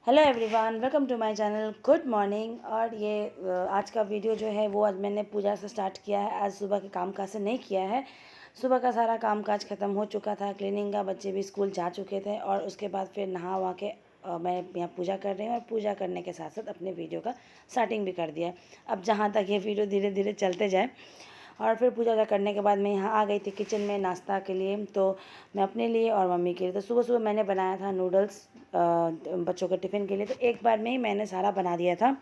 Hello everyone, welcome to my channel. Good morning. और ये आज का वीडियो जो है वो आज मैंने पूजा से स्टार्ट किया है। आज सुबह के काम काज से नहीं किया है। सुबह का सारा काम काज ख़त्म हो चुका था, क्लीनिंग का, बच्चे भी स्कूल जा चुके थे और उसके बाद फिर नहा वहा के मैं यहाँ पूजा कर रही हूँ और पूजा करने के साथ साथ अपने वीडियो का स्टार्टिंग भी कर दिया है। अब जहाँ तक ये वीडियो धीरे धीरे चलते जाए। और फिर पूजा वूजा करने के बाद मैं यहाँ आ गई थी किचन में नाश्ता के लिए। तो मैं अपने लिए और मम्मी के लिए, तो सुबह सुबह मैंने बनाया था नूडल्स बच्चों के टिफ़िन के लिए। तो एक बार में ही मैंने सारा बना दिया था।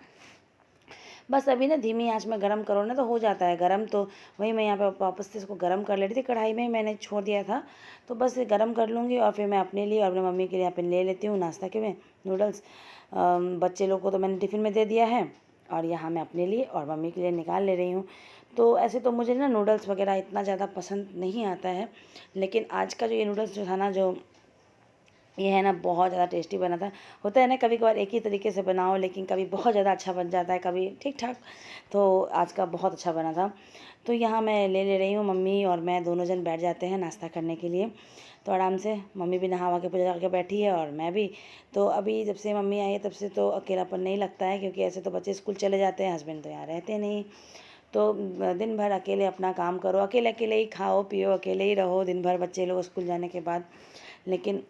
बस अभी ना धीमी आंच में गरम करो ना तो हो जाता है गरम। तो वही मैं यहाँ पे वापस से इसको गरम कर ले रही थी, कढ़ाई में मैंने छोड़ दिया था। तो बस ये गरम कर लूँगी और फिर मैं अपने लिए और अपनी मम्मी के लिए यहाँ पे ले लेती हूँ नाश्ता के में नूडल्स। बच्चे लोग को तो मैंने टिफ़िन में दे दिया है और यहाँ मैं अपने लिए और मम्मी के लिए निकाल ले रही हूँ। तो ऐसे तो मुझे ना नूडल्स वगैरह इतना ज़्यादा पसंद नहीं आता है, लेकिन आज का जो ये नूडल्स जो था ना, जो ये है ना, बहुत ज़्यादा टेस्टी बना था। होता है ना कभी कभार एक ही तरीके से बनाओ लेकिन कभी बहुत ज़्यादा अच्छा बन जाता है, कभी ठीक ठाक। तो आज का बहुत अच्छा बना था। तो यहाँ मैं ले रही हूँ, मम्मी और मैं दोनों जन बैठ जाते हैं नाश्ता करने के लिए। तो आराम से मम्मी भी नहा के पूजा करके बैठी है और मैं भी। तो अभी जब से मम्मी आई है तब से तो अकेलापन नहीं लगता है, क्योंकि ऐसे तो बच्चे स्कूल चले जाते हैं, हस्बैंड तो यहाँ रहते नहीं। तो दिन भर अकेले अपना काम करो, अकेले अकेले ही खाओ पियो, अकेले ही रहो दिन भर बच्चे लोग स्कूल जाने के बाद। लेकिन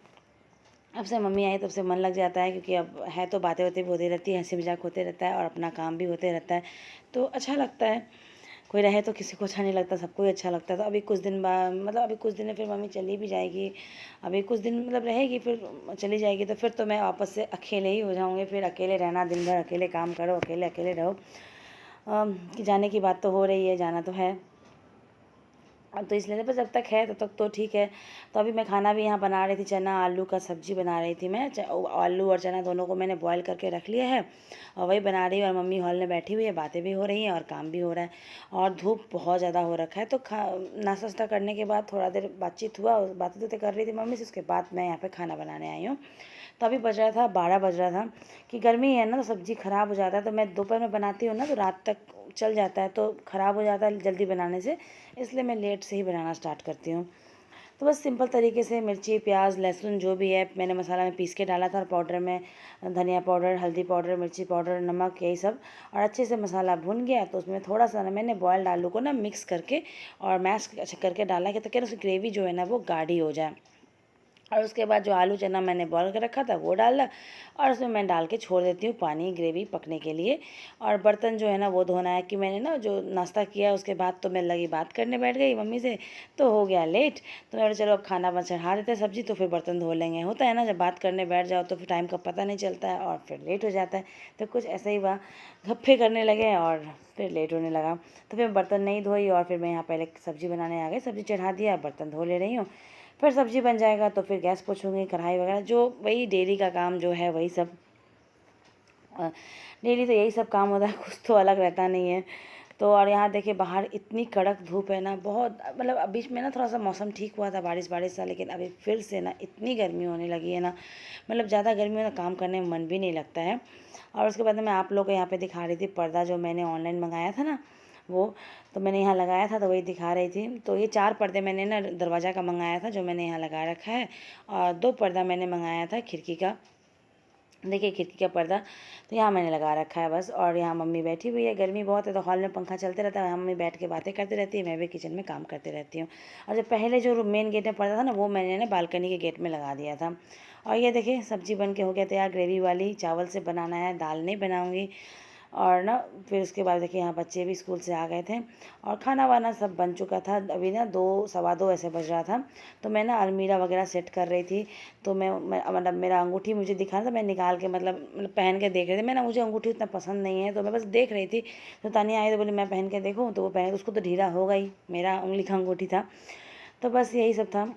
अब से मम्मी आई तब से मन लग जाता है, क्योंकि अब है तो बातें होती भी होती रहती है, हंसी मजाक होते रहता है और अपना काम भी होते रहता है। तो अच्छा लगता है। कोई रहे तो किसी को अच्छा नहीं लगता, सबको ही अच्छा लगता है। तो अभी कुछ दिन बाद, मतलब अभी कुछ दिन में फिर मम्मी चली भी जाएगी। अभी कुछ दिन मतलब रहेगी फिर चली जाएगी। तो फिर तो मैं वापस से अकेले ही हो जाऊँगी। फिर अकेले रहना, दिन भर अकेले काम करो, अकेले अकेले रहो। कि जाने की बात तो हो रही है, जाना तो है। तो इसलिए बस जब तक है तब तक तो ठीक है। तो अभी मैं खाना भी यहाँ बना रही थी, चना आलू का सब्जी बना रही थी मैं। आलू और चना दोनों को मैंने बॉईल करके रख लिया है और वही बना रही हूँ। और मम्मी हॉल में बैठी हुई है, बातें भी हो रही हैं और काम भी हो रहा है। और धूप बहुत ज़्यादा हो रखा है। तो नाश्ता वास्ता करने के बाद थोड़ा देर बातचीत हुआ, बातें कर रही थी मम्मी से। उसके बाद मैं यहाँ पर खाना बनाने आई हूँ। तो अभी बज रहा था 12 बज रहा था। कि गर्मी है ना तो सब्ज़ी ख़राब हो जाता है। तो मैं दोपहर में बनाती हूँ ना तो रात तक चल जाता है, तो ख़राब हो जाता है जल्दी बनाने से। इसलिए मैं लेट से ही बनाना स्टार्ट करती हूँ। तो बस सिंपल तरीके से मिर्ची प्याज लहसुन जो भी है मैंने मसाला में पीस के डाला था, और पाउडर में धनिया पाउडर, हल्दी पाउडर, मिर्ची पाउडर, नमक, यही सब। और अच्छे से मसाला भुन गया तो उसमें थोड़ा सा ना मैंने बॉयल्ड आलू को ना मिक्स करके और मैश करके डाला कि ताकि उसकी ग्रेवी जो है ना वो गाढ़ी हो जाए। और उसके बाद जो आलू चना मैंने बॉयल कर रखा था वो डाला और उसमें मैं डाल के छोड़ देती हूँ पानी, ग्रेवी पकने के लिए। और बर्तन जो है ना वो धोना है, कि मैंने ना जो नाश्ता किया उसके बाद तो मैं लगी बात करने बैठ गई मम्मी से, तो हो गया लेट। तो मैं चलो अब खाना बस चढ़ा देते हैं सब्जी, तो फिर बर्तन धो लेंगे। होता है ना जब बात करने बैठ जाओ तो फिर टाइम का पता नहीं चलता है और फिर लेट हो जाता है। तो कुछ ऐसा ही हुआ, गप्पे करने लगे और फिर लेट होने लगा। तो फिर बर्तन नहीं धोई और फिर मैं यहाँ पहले सब्ज़ी बनाने आ गई, सब्ज़ी चढ़ा दिया, बर्तन धो ले रही हूँ। फिर सब्ज़ी बन जाएगा तो फिर गैस पोछूंगी, कढ़ाई वगैरह, जो वही डेली का काम जो है वही सब। डेली तो यही सब काम होता है, कुछ तो अलग रहता नहीं है। तो और यहाँ देखिए बाहर इतनी कड़क धूप है ना, बहुत, मतलब बीच में ना थोड़ा सा मौसम ठीक हुआ था, बारिश बारिश सा, लेकिन अभी फिर से ना इतनी गर्मी होने लगी है ना, मतलब ज़्यादा गर्मी में ना काम करने में मन भी नहीं लगता है। और उसके बाद में मैं आप लोग को यहाँ पे दिखा रही थी पर्दा जो मैंने ऑनलाइन मंगाया था ना, वो तो मैंने यहाँ लगाया था, तो वही दिखा रही थी। तो ये 4 पर्दे मैंने ना दरवाज़ा का मंगाया था जो मैंने यहाँ लगा रखा है, और 2 पर्दा मैंने मंगाया था खिड़की का। देखिए खिड़की का पर्दा तो यहाँ मैंने लगा रखा है बस। और यहाँ मम्मी बैठी हुई है, गर्मी बहुत है तो हॉल में पंखा चलते रहता है, यहाँ मम्मी बैठ के बातें करती रहती है, मैं भी किचन में काम करती रहती हूँ। और जो पहले जो मेन गेट में पर्दा था ना वो मैंने ना बालकनी के गेट में लगा दिया था। और ये देखिए सब्ज़ी बन के हो गया तैयार, ग्रेवी वाली। चावल से बनाना है, दाल नहीं बनाऊँगी। और ना फिर उसके बाद देखिए यहाँ बच्चे भी स्कूल से आ गए थे और खाना वाना सब बन चुका था। अभी ना 2 सवा 2 ऐसे बज रहा था। तो मैं ना अलमीरा वगैरह सेट कर रही थी। तो मैं मतलब मेरा अंगूठी मुझे दिखा था, मैं निकाल के मतलब पहन के देख रही थी। मैं ना, मुझे अंगूठी उतना पसंद नहीं है तो मैं बस देख रही थी। तो तानिया आई तो बोली मैं पहन के देखूँ, तो वो पहन, उसको तो ढीला होगा ही, मेरा उंगली का अंगूठी था। तो बस यही सब था।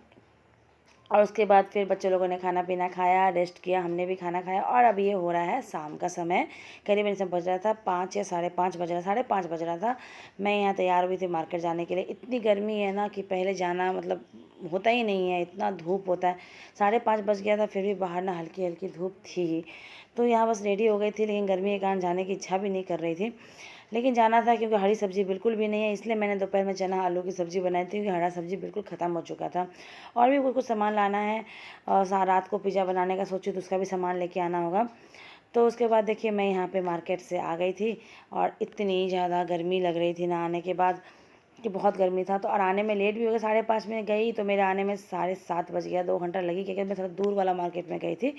और उसके बाद फिर बच्चे लोगों ने खाना पीना खाया, रेस्ट किया, हमने भी खाना खाया। और अब ये हो रहा है शाम का समय, करीबन सब बज रहा था 5 या 5:30 बज रहा, 5:30 बज रहा था। मैं यहाँ तैयार हुई थी मार्केट जाने के लिए। इतनी गर्मी है ना कि पहले जाना मतलब होता ही नहीं है, इतना धूप होता है। 5:30 बज गया था फिर भी बाहर ना हल्की हल्की धूप थी ही। तो यहाँ बस रेडी हो गई थी, लेकिन गर्मी के कारण जाने की इच्छा भी नहीं कर रही थी। लेकिन जाना था क्योंकि हरी सब्ज़ी बिल्कुल भी नहीं है, इसलिए मैंने दोपहर में चना आलू की सब्ज़ी बनाई थी क्योंकि हरा सब्ज़ी बिल्कुल ख़त्म हो चुका था। और भी कुछ कुछ सामान लाना है और रात को पिज़्ज़ा बनाने का सोची तो उसका भी सामान लेके आना होगा। तो उसके बाद देखिए मैं यहाँ पे मार्केट से आ गई थी और इतनी ज़्यादा गर्मी लग रही थी ना आने के बाद कि बहुत गर्मी था। तो और आने में लेट भी हो गया, 5:30 में गई तो मेरे आने में 7:30 बज गया, 2 घंटा लगी क्योंकि मैं थोड़ा दूर वाला मार्केट में गई थी।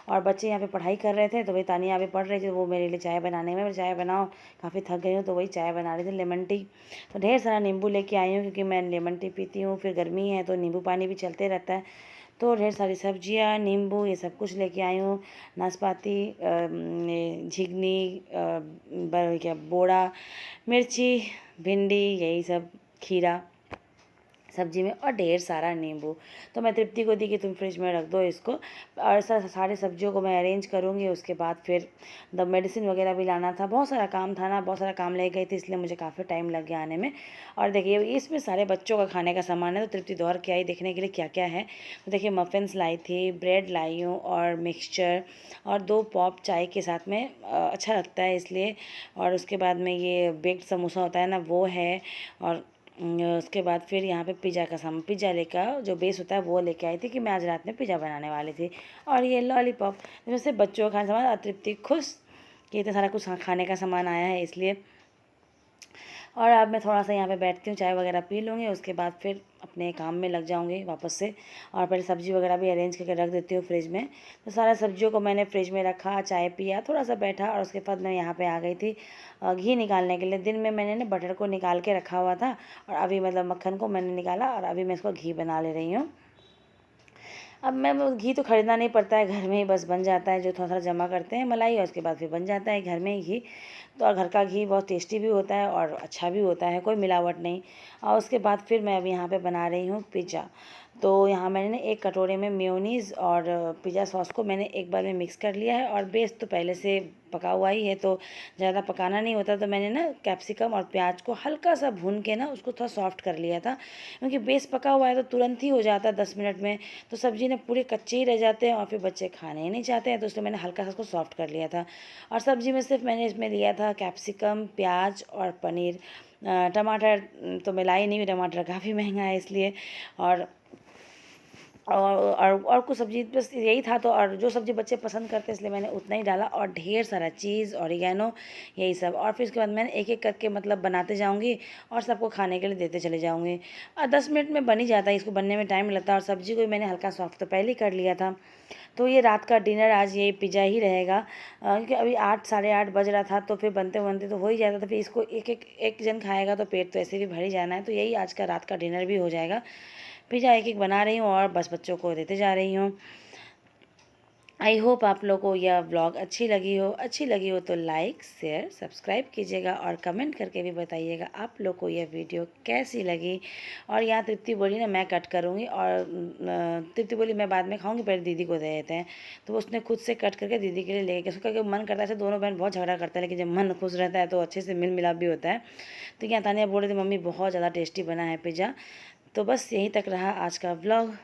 और बच्चे यहाँ पे पढ़ाई कर रहे थे तो वही तानिया अभी पढ़ रही थी, वो मेरे लिए चाय बनाने में, मैं चाय बनाओ, काफ़ी थक गई हूँ तो वही चाय बना रही थी लेमन टी। तो ढेर सारा नींबू लेके आई हूँ क्योंकि मैं लेमन टी पीती हूँ, फिर गर्मी है तो नींबू पानी भी चलते रहता है। तो ढेर सारी सब्जियाँ, नींबू, ये सब कुछ लेके आई हूँ। नाशपाती, झिगनी, क्या बोड़ा, मिर्ची, भिंडी, यही सब, खीरा सब्जी में, और ढेर सारा नींबू। तो मैं तृप्ति को दी कि तुम फ्रिज में रख दो इसको, और सारे सब्जियों को मैं अरेंज करूँगी। उसके बाद फिर मेडिसिन वगैरह भी लाना था, बहुत सारा काम था ना, बहुत सारा काम ले गई थी, इसलिए मुझे काफ़ी टाइम लग गया आने में। और देखिए इसमें सारे बच्चों का खाने का सामान है, तो तृप्ति दौड़ के आई देखने के लिए क्या क्या है। तो देखिए मफ़िन्स लाई थी, ब्रेड लाई हूँ और मिक्सचर, और 2 पॉप चाय के साथ में अच्छा लगता है इसलिए। और उसके बाद में ये बेक्ड समोसा होता है ना, वो है। और उसके बाद फिर यहाँ पे पिज़्ज़ा का सामान, पिज़्ज़ा लेकर जो बेस होता है वो लेके आई थी कि मैं आज रात में पिज़्ज़ा बनाने वाली थी। और ये लॉलीपॉप, जैसे बच्चों का खाने सामान, अतृप्ति खुश कि इतना सारा कुछ खाने का सामान आया है इसलिए। और अब मैं थोड़ा सा यहाँ पे बैठती हूँ, चाय वगैरह पी लूँगी, उसके बाद फिर अपने काम में लग जाऊँगी वापस से। और पहले सब्ज़ी वगैरह भी अरेंज करके रख देती हूँ फ्रिज में। तो सारा सब्जियों को मैंने फ्रिज में रखा, चाय पिया, थोड़ा सा बैठा, और उसके बाद मैं यहाँ पे आ गई थी घी निकालने के लिए। दिन में मैंने ना बटर को निकाल के रखा हुआ था, और अभी मतलब मक्खन को मैंने निकाला और अभी मैं इसको घी बना ले रही हूँ। अब मैं वो घी तो ख़रीदना नहीं पड़ता है, घर में ही बस बन जाता है, जो थोड़ा सा जमा करते हैं मलाई और उसके बाद फिर बन जाता है घर में ही घी। तो और घर का घी बहुत टेस्टी भी होता है और अच्छा भी होता है, कोई मिलावट नहीं। और उसके बाद फिर मैं अभी यहाँ पे बना रही हूँ पिज़्ज़ा। तो यहाँ मैंने ना एक कटोरे में मेयोनीज़ और पिज़्ज़ा सॉस को मैंने एक बार में मिक्स कर लिया है, और बेस तो पहले से पका हुआ ही है तो ज़्यादा पकाना नहीं होता। तो मैंने ना कैप्सिकम और प्याज को हल्का सा भून के ना उसको थोड़ा सॉफ्ट कर लिया था, क्योंकि बेस पका हुआ है तो तुरंत ही हो जाता है 10 मिनट में। तो सब्ज़ी ने पूरे कच्चे ही रह जाते हैं और फिर बच्चे खाने ही नहीं चाहते हैं, तो इसलिए मैंने हल्का सा उसको सॉफ्ट कर लिया था। और सब्ज़ी में सिर्फ मैंने इसमें लिया था कैप्सिकम, प्याज और पनीर। टमाटर तो मैं लाई नहीं हूँ, टमाटर काफ़ी महंगा है इसलिए। और और कुछ सब्ज़ी बस यही था। तो और जो सब्ज़ी बच्चे पसंद करते हैं इसलिए मैंने उतना ही डाला, और ढेर सारा चीज़, ऑरिगेनो, यही सब। और फिर उसके बाद मैंने एक एक करके मतलब बनाते जाऊंगी और सबको खाने के लिए देते चले जाऊंगी। और 10 मिनट में बन ही जाता है, इसको बनने में टाइम लगता है। और सब्ज़ी को भी मैंने हल्का सॉफ्ट तो पहले ही कर लिया था। तो ये रात का डिनर आज ये पिज़्ज़ा ही रहेगा, क्योंकि अभी 8 साढ़े 8 बज रहा था, तो फिर बनते बनते तो हो ही जाता था। फिर इसको एक जन खाएगा तो पेट तो ऐसे भी भर ही जाना है, तो यही आज का रात का डिनर भी हो जाएगा। पिज़्ज़ा एक एक बना रही हूँ और बस बच्चों को देते जा रही हूँ। आई होप आप लोगों को यह व्लॉग अच्छी लगी हो तो लाइक शेयर सब्सक्राइब कीजिएगा, और कमेंट करके भी बताइएगा आप लोग को यह वीडियो कैसी लगी। और यहाँ तृप्ति बोली ना मैं कट करूँगी, और तृप्ति बोली मैं बाद में खाऊंगी, पहले दीदी को दे देते हैं। तो उसने खुद से कट करके दीदी के लिए ले गया, उसका क्योंकि मन करता है। ऐसे दोनों बहन बहुत झगड़ा करता है, लेकिन जब मन खुश रहता है तो अच्छे से मिल मिलाप भी होता है। तो यहाँ तानिया बोल रही थी मम्मी बहुत ज़्यादा टेस्टी बना है पिज़्ज़ा। तो बस यहीं तक रहा आज का व्लॉग।